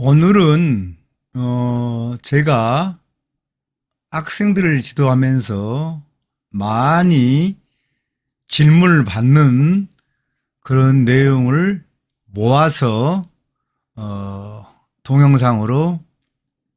오늘은 제가 학생들을 지도하면서 많이 질문을 받는 그런 내용을 모아서 동영상으로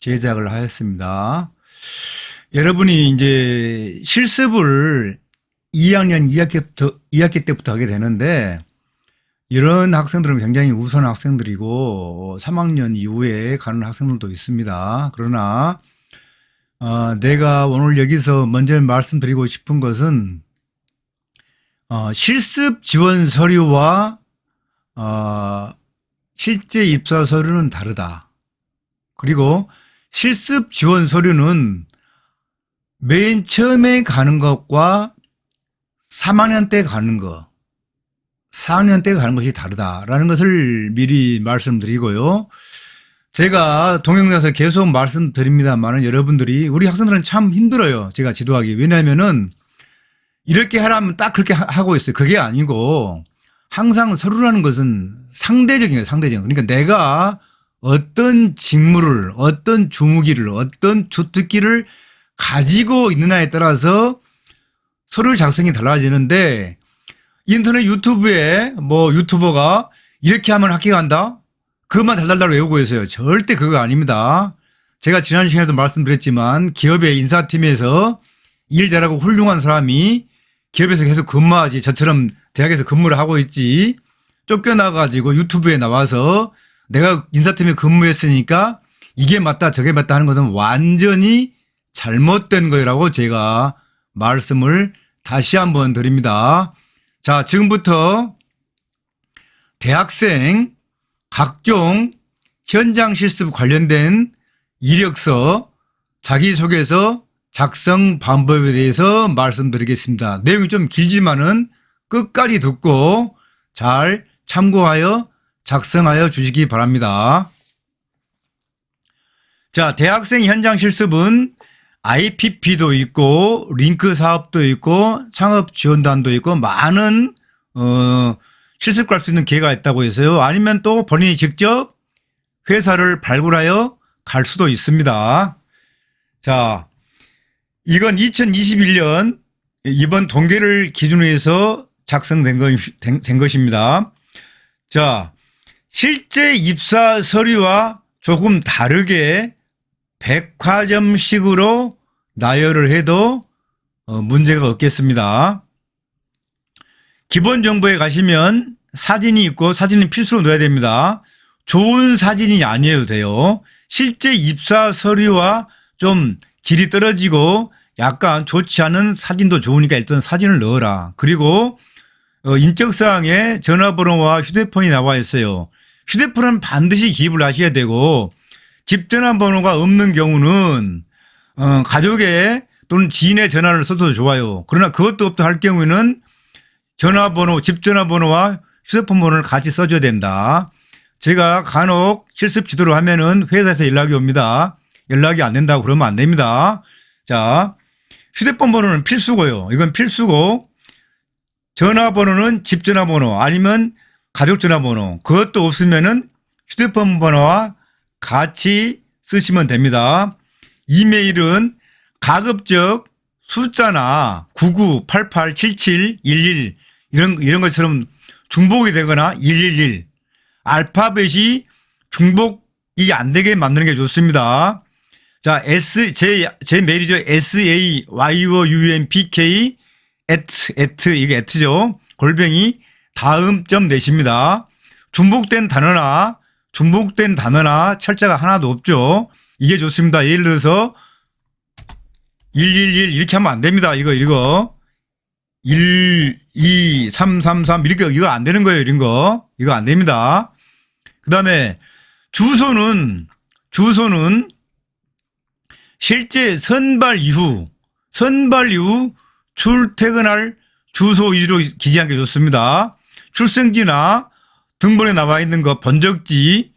제작을 하였습니다. 여러분이 이제 실습을 2학년 2학기 때부터 하게 되는데, 이런 학생들은 굉장히 우수한 학생들이고 3학년 이후에 가는 학생들도 있습니다. 그러나 내가 오늘 여기서 먼저 말씀드리고 싶은 것은 실습 지원 서류와 실제 입사 서류는 다르다. 그리고 실습 지원 서류는 맨 처음에 가는 것과 3학년 때 가는 것, 4학년 때 가는 것이 다르다라는 것을 미리 말씀드리고요. 제가 동영상에서 계속 말씀드립니다만 여러분들이, 우리 학생들은 참 힘들어요. 제가 지도하기. 왜냐하면은 이렇게 하라면 딱 그렇게 하고 있어요. 그게 아니고 항상 서류라는 것은 상대적이에요. 상대적. 그러니까 내가 어떤 직무를, 어떤 주무기를, 어떤 주특기를 가지고 있느냐에 따라서 서류 작성이 달라지는데, 인터넷 유튜브에 뭐 유튜버가 이렇게 하면 합격한다? 그것만 달달달 외우고 있어요. 절대 그거 아닙니다. 제가 지난 시간에도 말씀드렸지만 기업의 인사팀에서 일 잘하고 훌륭한 사람이 기업에서 계속 근무하지, 저처럼 대학에서 근무를 하고 있지, 쫓겨나가지고 유튜브에 나와서 내가 인사팀에 근무했으니까 이게 맞다 저게 맞다 하는 것은 완전히 잘못된 거라고 제가 말씀을 다시 한번 드립니다. 자, 지금부터 대학생 각종 현장 실습 관련된 이력서, 자기소개서 작성 방법에 대해서 말씀드리겠습니다. 내용이 좀 길지만은 끝까지 듣고 잘 참고하여 작성하여 주시기 바랍니다. 자, 대학생 현장 실습은 IPP도 있고 링크 사업도 있고 창업 지원단도 있고 많은 실습 갈 수 있는 기회가 있다고 해서요. 아니면 또 본인이 직접 회사를 발굴하여 갈 수도 있습니다. 자, 이건 2021년 이번 통계를 기준으로 해서 작성된 것입니다. 자, 실제 입사 서류와 조금 다르게 백화점식으로 나열을 해도 문제가 없겠습니다. 기본 정보에 가시면 사진이 있고 사진은 필수로 넣어야 됩니다. 좋은 사진이 아니어도 돼요. 실제 입사 서류와 좀 질이 떨어지고 약간 좋지 않은 사진도 좋으니까 일단 사진을 넣어라. 그리고 인적사항에 전화번호와 휴대폰이 나와 있어요. 휴대폰은 반드시 기입을 하셔야 되고, 집 전화번호가 없는 경우는 가족의 또는 지인의 전화를 써도 좋아요. 그러나 그것도 없다 할 경우에는 전화번호, 집 전화번호와 휴대폰 번호를 같이 써줘야 된다. 제가 간혹 실습 지도를 하면은 회사에서 연락이 옵니다. 연락이 안 된다고 그러면 안 됩니다. 자, 휴대폰 번호는 필수고요. 이건 필수고, 전화번호는 집 전화번호 아니면 가족 전화번호, 그것도 없으면은 휴대폰 번호와 같이 쓰시면 됩니다. 이메일은 가급적 숫자나 99887711 이런 것처럼 중복이 되거나 111 알파벳이 중복이 안 되게 만드는 게 좋습니다. 자, 제 메일이죠. SAYOUNPK 이게 @죠. 골뱅이 다음.net입니다. 중복된 단어나 철자가 하나도 없죠. 이게 좋습니다. 예를 들어서 111 이렇게 하면 안 됩니다. 이거 1, 2, 3, 3, 3 이렇게, 이거 안 되는 거예요. 이런 거 이거 안 됩니다. 그 다음에 주소는 실제 선발 이후 출퇴근할 주소 위주로 기재한 게 좋습니다. 출생지나 등본에 나와 있는 거, 번적지,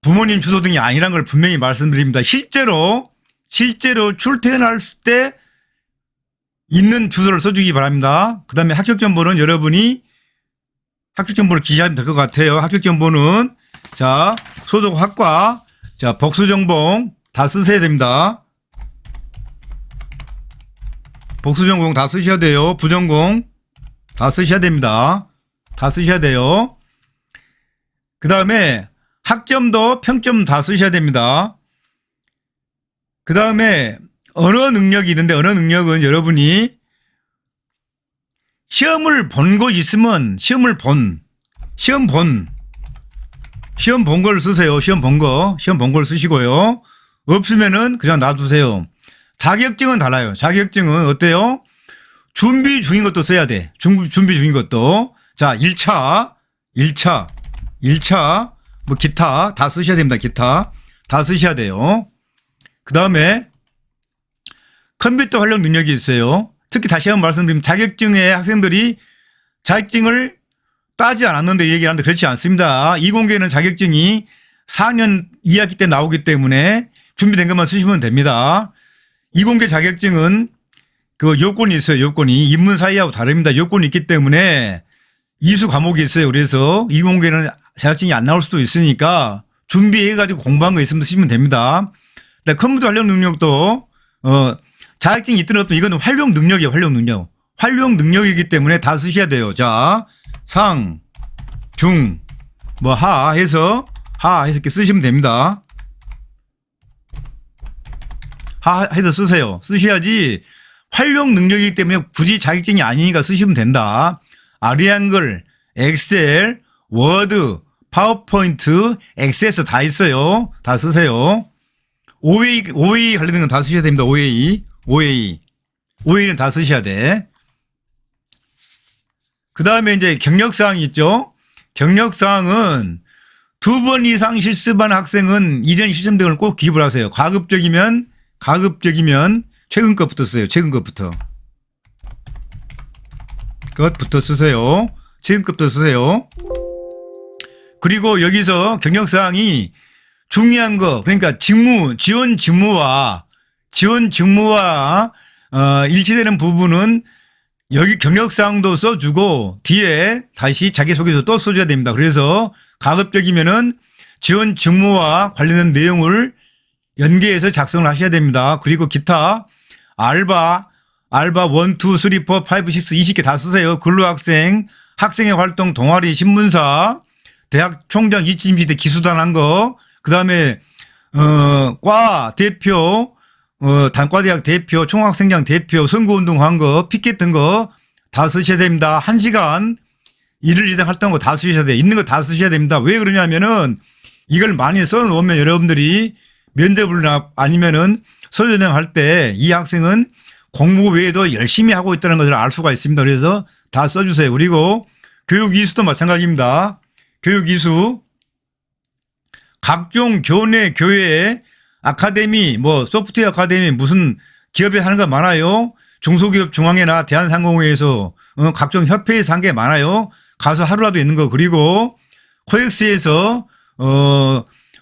부모님 주소 등이 아니란 걸 분명히 말씀드립니다. 실제로 출퇴근할 때 있는 주소를 써주기 바랍니다. 그 다음에 합격정보는 여러분이 합격정보를 기재하면 될 것 같아요. 합격정보는, 자, 소속학과, 자, 복수전공 다 쓰셔야 됩니다. 복수전공 다 쓰셔야 돼요. 부전공 다 쓰셔야 됩니다. 다 쓰셔야 돼요. 그 다음에 학점도 평점 다 쓰셔야 됩니다. 그 다음에 언어 능력이 있는데 언어 능력은 여러분이 시험을 본 거 있으면 시험 본 걸 쓰세요. 시험 본 걸 쓰시고요. 없으면은 그냥 놔두세요. 자격증은 달라요. 자격증은 어때요? 준비 중인 것도 써야 돼. 준비 중인 것도. 자, 1차, 뭐 기타 다 쓰셔야 됩니다. 기타 다 쓰셔야 돼요. 그 다음에 컴퓨터 활용 능력이 있어요. 특히 다시 한번 말씀드리면 자격증에 학생들이 자격증을 따지 않았는데 얘기를 하는데 그렇지 않습니다. 이공계는 자격증이 4학년 2학기 때 나오기 때문에 준비된 것만 쓰시면 됩니다. 이공계 자격증은 그 요건이 있어요. 요건이 인문사이하고 다릅니다. 요건이 있기 때문에 이수 과목이 있어요. 그래서 이공계는 자격증이 안 나올 수도 있으니까 준비해가지고 공부한 거 있으면 쓰시면 됩니다. 컴퓨터 활용 능력도 자격증이 있든 없든 이건 활용 능력이에요. 활용 능력. 활용 능력이기 때문에 다 쓰셔야 돼요. 자, 상, 중, 뭐 하 해서 이렇게 쓰시면 됩니다. 하 해서 쓰세요. 쓰셔야지 활용 능력이기 때문에 굳이 자격증이 아니니까 쓰시면 된다. 아리안글, 엑셀, 워드, 파워포인트, 액세스 다 있어요. 다 쓰세요. OA 관련된 건 다 쓰셔야 됩니다. OA는 다 쓰셔야 돼. 그 다음에 이제 경력사항이 있죠. 경력사항은 2번 이상 실습한 학생은 이전 실습 등을 꼭 기입을 하세요. 가급적이면 최근 것부터 써요. 최근 것부터. 그것부터 쓰세요. 최근 것부터 쓰세요. 그리고 여기서 경력사항이 중요한 거, 그러니까 지원 직무와 일치되는 부분은 여기 경력사항도 써주고 뒤에 다시 자기소개서 또 써줘야 됩니다. 그래서 가급적이면은 지원 직무와 관련된 내용을 연계해서 작성을 하셔야 됩니다. 그리고 기타 알바 1, 2, 3, 4, 5, 6, 20개 다 쓰세요. 근로학생, 학생의 활동, 동아리, 신문사, 대학 총장 이치임시 때 기수단 한 거, 그 다음에 과 대표, 단과대학 대표, 총학생장 대표, 선거운동 한 거, 피켓 든 거 다 쓰셔야 됩니다. 1시간 일일 이상 활동한 거 다 쓰셔야 돼요. 있는 거 다 쓰셔야 됩니다. 왜 그러냐면은 이걸 많이 써놓으면 여러분들이 면접을 아니면은 서류전형 할 때 이 학생은 공부 외에도 열심히 하고 있다는 것을 알 수가 있습니다. 그래서 다 써주세요. 그리고 교육 이수도 마찬가지입니다. 교육 이수. 각종 교내, 교회, 아카데미, 뭐 소프트웨어 아카데미 무슨 기업에 하는 거 많아요. 중소기업 중앙회나 대한상공회에서 각종 협회에서 한 게 많아요. 가서 하루라도 있는 거. 그리고 코엑스에서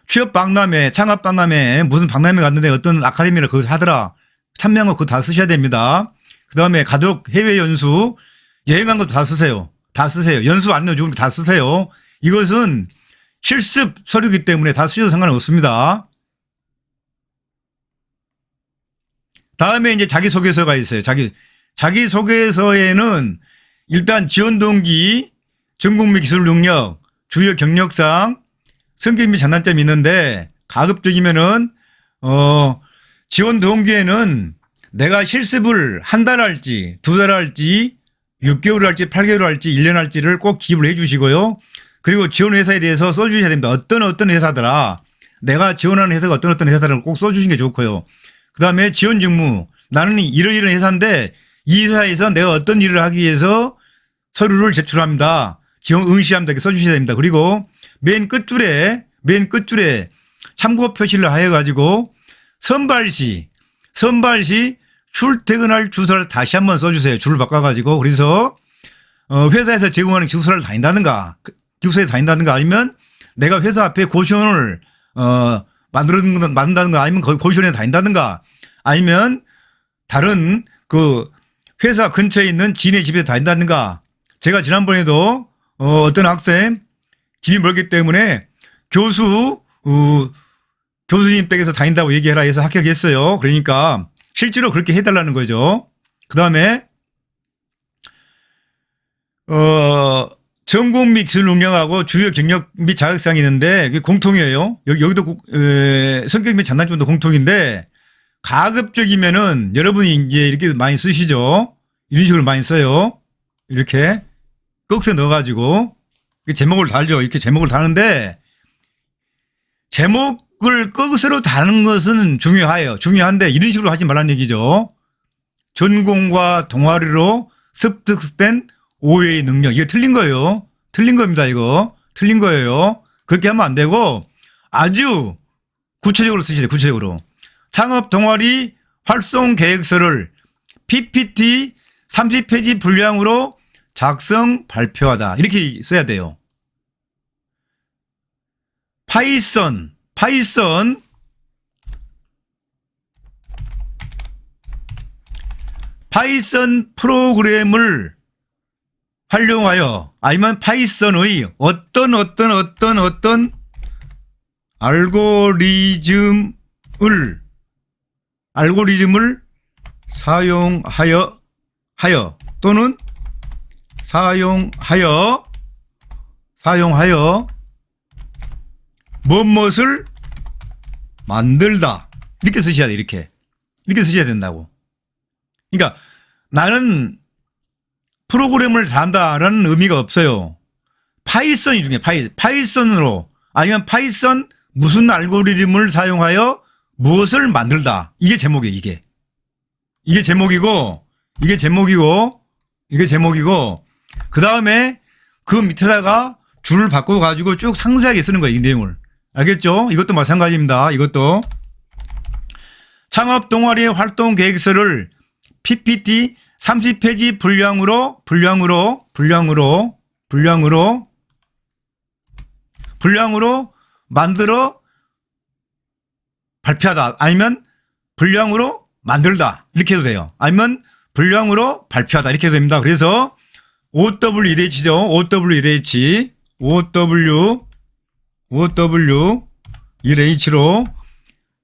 취업 박람회, 창업 박람회 무슨 박람회 갔는데 어떤 아카데미를 거기서 하더라. 참여한 거 그거 다 쓰셔야 됩니다. 그 다음에 가족 해외 연수, 여행 간 것도 다 쓰세요. 다 쓰세요. 연수 안 넣어주면 다 쓰세요. 이것은 실습 서류이기 때문에 다 쓰셔도 상관없습니다. 다음에 이제 자기소개서가 있어요. 자기소개서에는 일단 지원 동기, 전공 및 기술 능력, 주요 경력상, 성격 및 장단점이 있는데 가급적이면은 지원 동기에는 내가 실습을 한 달 할지, 2달 할지, 6개월 할지, 8개월 할지, 1년 할지를 꼭 기입을 해 주시고요. 그리고 지원 회사에 대해서 써주셔야 됩니다. 어떤 회사더라. 내가 지원하는 회사가 어떤 회사들을 꼭 써주시는 게 좋고요. 그 다음에 지원 직무. 나는 이런 회사인데 이 회사에서 내가 어떤 일을 하기 위해서 서류를 제출합니다. 지원 응시합니다. 이렇게 써주셔야 됩니다. 그리고 맨 끝줄에 참고 표시를 하여 가지고 선발 시 출퇴근할 주소를 다시 한번 써주세요. 줄을 바꿔가지고. 그래서 회사에서 제공하는 기숙사를 다닌다든가 아니면 내가 회사 앞에 고시원을 만든다든가 아니면 거기 고시원에 다닌다든가 아니면 다른 그 회사 근처에 있는 지인의 집에 다닌다든가. 제가 지난번에도 어떤 학생 집이 멀기 때문에 교수 교수님 댁에서 다닌다고 얘기해라 해서 합격했어요. 그러니까 실제로 그렇게 해달라는 거죠. 그 다음에 전공 및 기술 능력하고 주요 경력 및 자격사항이 있는데 그게 공통이에요. 여기도 성격 및 장단점도 공통인데 가급적이면은 여러분이 이제 이렇게 많이 쓰시죠. 이런 식으로 많이 써요. 이렇게 꺽쇠 넣어가지고 제목을 달죠. 이렇게 제목을 다는데 제목을 꺽쇠로 다는 것은 중요해요. 중요한데 이런 식으로 하지 말라는 얘기죠. 전공과 동아리로 습득된 오해의 능력. 이게 틀린 거예요. 틀린 겁니다. 이거. 틀린 거예요. 그렇게 하면 안 되고 아주 구체적으로 쓰셔야 돼요. 구체적으로. 창업 동아리 활동 계획서를 PPT 30페이지 분량으로 작성 발표하다. 이렇게 써야 돼요. 파이썬 프로그램을 활용하여 아니면 파이썬의 어떤 알고리즘을 사용하여 또는 사용하여 무엇을 만들다. 이렇게 쓰셔야 돼. 이렇게 쓰셔야 된다고. 그러니까 나는 프로그램을 잘한다라는 의미가 없어요. 파이썬이 중요해. 파이썬으로 아니면 파이썬 무슨 알고리즘을 사용하여 무엇을 만들다. 이게 제목이에요. 이게 제목이고 그 다음에 그 밑에다가 줄을 바꿔가지고 쭉 상세하게 쓰는 거예요. 이 내용을. 알겠죠? 이것도 마찬가지입니다. 이것도. 창업 동아리 활동 계획서를 PPT 30페이지 분량으로 만들어 발표하다. 아니면 분량으로 만들다. 이렇게 해도 돼요. 아니면 분량으로 발표하다. 이렇게 해도 됩니다. 그래서 OWEDH죠. OWEDH로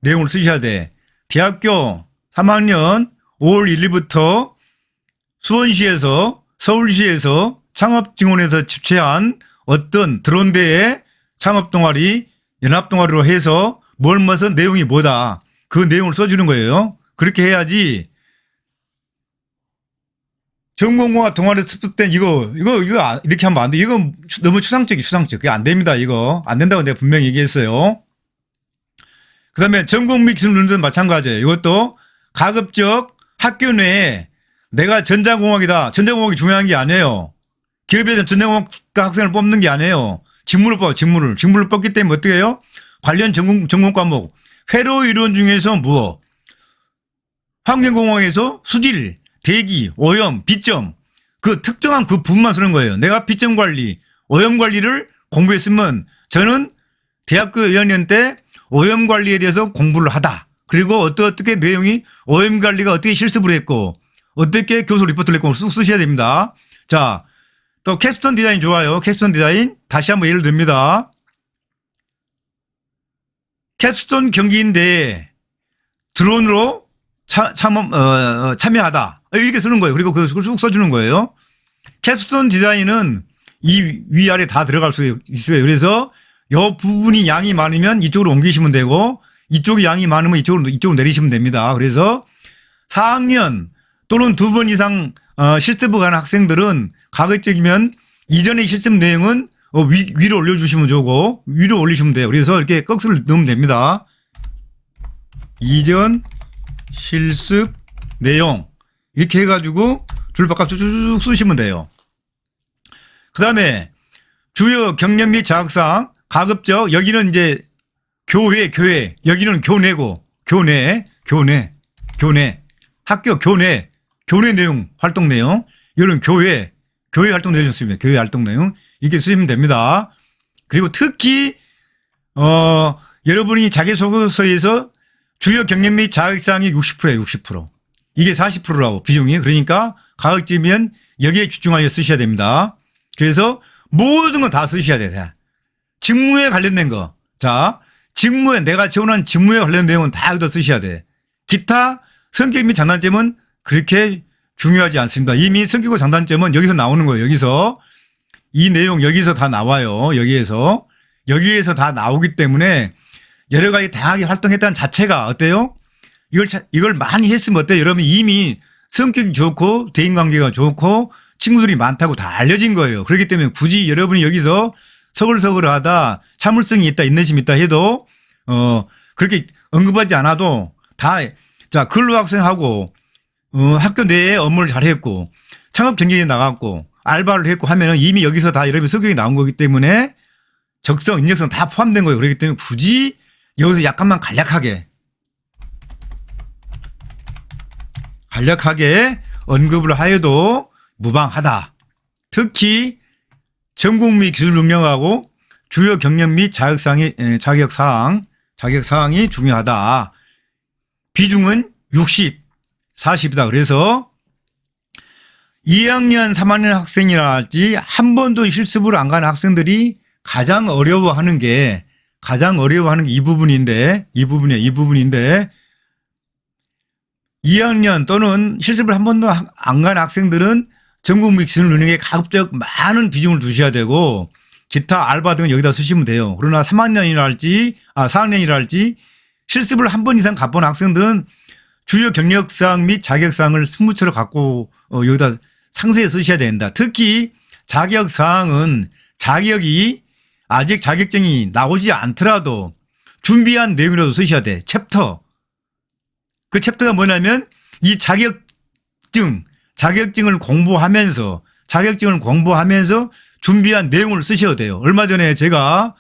내용을 쓰셔야 돼. 대학교 3학년 5월 1일부터 수원시에서 서울시에서 창업증원에서 주최한 어떤 드론대회 창업동아리 연합동아리로 해서 무엇 내용이 뭐다. 그 내용을 써주는 거예요. 그렇게 해야지 전공과 동아리 습득된 이거 이렇게 하면 안 돼. 이거 너무 추상적. 그게 안 됩니다. 이거 안 된다고 내가 분명히 얘기했어요. 그 다음에 전공 및 기술 능력도 마찬가지예요. 이것도 가급적 학교 내에 내가 전자공학이다. 전자공학이 중요한 게 아니에요. 기업에서 전자공학 학생을 뽑는 게 아니에요. 직무를 뽑아. 직무를 뽑기 때문에 어떻게 해요? 관련 전공 과목 회로 이론 중에서 무엇? 환경공학에서 수질, 대기, 오염, 비점 그 특정한 그 부분만 쓰는 거예요. 내가 비점 관리, 오염 관리를 공부했으면 저는 대학교 2학년 때 오염 관리에 대해서 공부를 하다. 그리고 어떻게 내용이 오염 관리가 어떻게 실습을 했고 어떻게 교수 리포트를 했고 쑥 쓰셔야 됩니다. 자, 또 캡스톤 디자인 좋아요. 캡스톤 디자인 다시 한번 예를 듭니다. 캡스톤 경기인대회 드론으로 참여하다. 이렇게 쓰는 거예요. 그리고 그걸 쑥 써주는 거예요. 캡스톤 디자인은 이 위아래 다 들어갈 수 있어요. 그래서 이 부분이 양이 많으면 이쪽으로 옮기시면 되고 이쪽이 양이 많으면 이쪽으로 내리시면 됩니다. 그래서 4학년 또는 2번 이상 실습을 가는 학생들은 가급적이면 이전의 실습 내용은 위로 올려주시면 좋고 위로 올리시면 돼요. 그래서 이렇게 꺽쇠를 넣으면 됩니다. 이전 실습 내용 이렇게 해가지고 줄 바꿔 쭉 쓰시면 돼요. 그 다음에 주요 경력 및 자격사항 가급적 여기는 이제 교회 여기는 교내고 교내 학교 교내 내용 활동 내용 이런 교회 활동 내용 쓰면 교회 활동 내용 이렇게 쓰시면 됩니다. 그리고 특히 여러분이 자기소개서에서 주요 경력 및 자격사항이 60%예요. 60%. 이게 40%라고 비중이. 그러니까 가급적이면 여기에 집중하여 쓰셔야 됩니다. 그래서 모든 거 다 쓰셔야 돼요. 직무에 관련된 거. 자, 직무에, 내가 지원한 직무에 관련된 내용은 다 여기다 쓰셔야 돼. 기타 성격 및 장단점은 그렇게 중요하지 않습니다. 이미 성격과 장단점은 여기서 나오는 거예요. 여기서. 이 내용 여기서 다 나와요. 여기에서 다 나오기 때문에 여러 가지 다양하게 활동했다는 자체가 어때요? 이걸 많이 했으면 어때요? 여러분 이미 성격이 좋고 대인관계가 좋고 친구들이 많다고 다 알려진 거예요. 그렇기 때문에 굳이 여러분이 여기서 서글서글하다, 참을성이 있다, 인내심이 있다 해도 그렇게 언급하지 않아도 다, 자, 근로학생하고 학교 내에 업무를 잘했고 창업 경쟁에 나갔고 알바를 했고 하면은 이미 여기서 다 여러분의 성격이 나온 거기 때문에 적성, 인적성 다 포함된 거예요. 그렇기 때문에 굳이 여기서 약간만 간략하게 언급을 하여도 무방하다. 특히 전공 및 기술 능력하고 주요 경력 및 자격사항이 중요하다. 비중은 60, 40이다. 그래서 2학년, 3학년 학생이랄지 한 번도 실습을 안 가는 학생들이 가장 어려워하는 게 이 부분인데 2학년 또는 실습을 한 번도 안 간 학생들은 전공 및 기술 능력에 가급적 많은 비중을 두셔야 되고 기타 알바 등은 여기다 쓰시면 돼요. 그러나 4학년이랄지 실습을 한 번 이상 가본 학생들은 주요 경력사항 및 자격사항을 승부처럼 갖고 여기다 상세히 쓰셔야 된다. 특히 자격사항은 자격이 아직 자격증이 나오지 않더라도 준비한 내용이라도 쓰셔야 돼. 챕터. 그 챕터가 뭐냐면 이 자격증을 공부하면서 준비한 내용을 쓰셔야 돼요. 얼마 전에 제가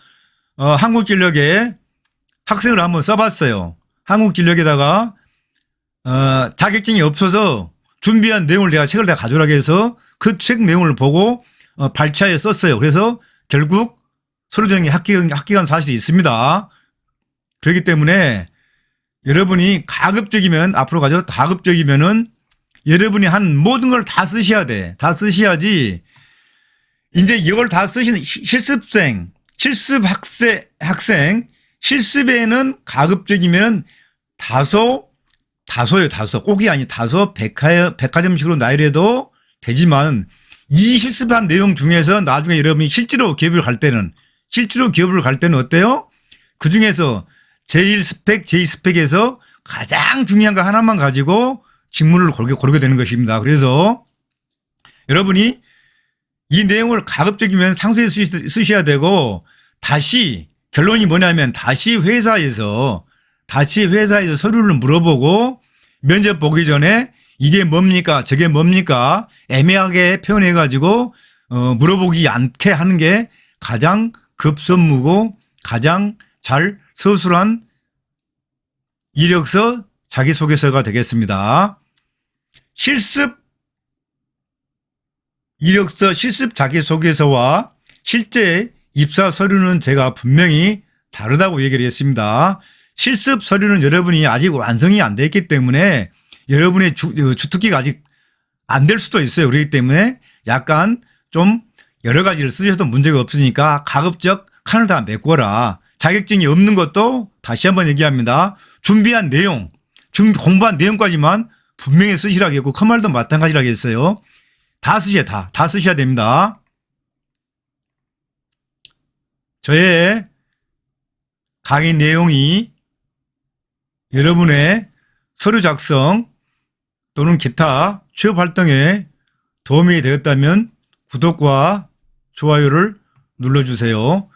한국진력에 학생을 한번 써봤어요. 한국진력에다가 자격증이 없어서 준비한 내용을 내가 책을 다 가져오라고 해서 그 책 내용을 보고 발차에 썼어요. 그래서 결국 서류 전형에 합격한 사실이 있습니다. 그렇기 때문에 여러분이 앞으로 가급적이면은 여러분이 한 모든 걸 다 쓰셔야 돼. 다 쓰셔야지. 이제 이걸 다 쓰시는 실습생, 실습에는 가급적이면 다소, 꼭이 아니 다소 백화점식으로 나열해도 되지만 이 실습한 내용 중에서 나중에 여러분이 실제로 기업을 갈 때는 어때요? 그 중에서 제1스펙, 제2스펙에서 가장 중요한 거 하나만 가지고 직무를 고르게 되는 것입니다. 그래서 여러분이 이 내용을 가급적이면 상세히 쓰셔야 되고 결론이 뭐냐면 다시 회사에서 서류를 물어보고 면접 보기 전에 이게 뭡니까? 저게 뭡니까? 애매하게 표현해가지고 물어보기 않게 하는 게 가장 급선무고 가장 잘 서술한 이력서 자기소개서가 되겠습니다. 실습 이력서, 실습 자기소개서와 실제 입사 서류는 제가 분명히 다르다고 얘기를 했습니다. 실습 서류는 여러분이 아직 완성이 안 됐기 때문에 여러분의 주특기가 아직 안 될 수도 있어요. 그렇기 때문에 약간 좀 여러 가지를 쓰셔도 문제가 없으니까 가급적 칸을 다 메꿔라. 자격증이 없는 것도 다시 한번 얘기합니다. 준비한 내용, 공부한 내용까지만 분명히 쓰시라고 했고 그 말도 마찬가지라고 했어요. 다 쓰셔야 됩니다. 저의 강의 내용이 여러분의 서류 작성 또는 기타 취업 활동에 도움이 되었다면 구독과 좋아요를 눌러주세요.